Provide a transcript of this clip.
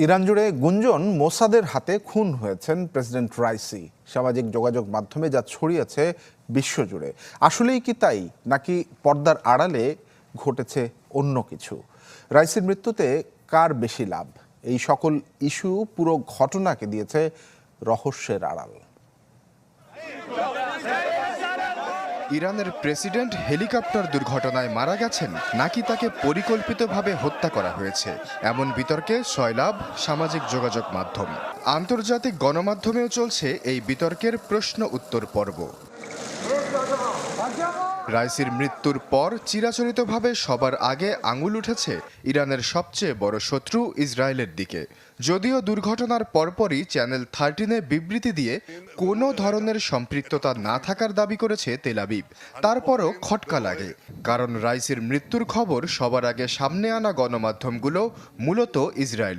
Iran জুড়ে গুঞ্জন মোসাদের হাতে খুন হয়েছেন প্রেসিডেন্ট রাইসি। সামাজিক যোগাযোগ মাধ্যমে যা ছড়িয়েছে বিশ্বজুড়ে, আসলেই কি তাই, নাকি পর্দার আড়ালে ঘটেছে অন্য কিছু? রাইসির মৃত্যুতে কার বেশি লাভ? এই সকল ইস্যু পুরো ঘটনাকে দিয়েছে রহস্যের আড়াল। ইরানের প্রেসিডেন্ট হেলিকপ্টার দুর্ঘটনায় মারা গেছেন নাকি তাকে পরিকল্পিতভাবে হত্যা করা হয়েছে, এমন বিতর্কে সয়লাব সামাজিক যোগাযোগ মাধ্যম। আন্তর্জাতিক গণমাধ্যমেও চলছে এই বিতর্কের প্রশ্ন উত্তর পর্ব। রাইসির মৃত্যুর পর চিরাচরিতভাবে সবার আগে আঙুল উঠেছে ইরানের সবচেয়ে বড় শত্রু ইসরায়েলের দিকে। যদিও দুর্ঘটনার পরপরই চ্যানেল 13-এ বিবৃতি দিয়ে কোনো ধরনের সম্পৃক্ততা না থাকার দাবি করেছে তেল আবিব। তারপরও খটকা লাগে, কারণ রাইসির মৃত্যুর খবর সবার আগে সামনে আনা গণমাধ্যমগুলো মূলত ইসরায়েলের।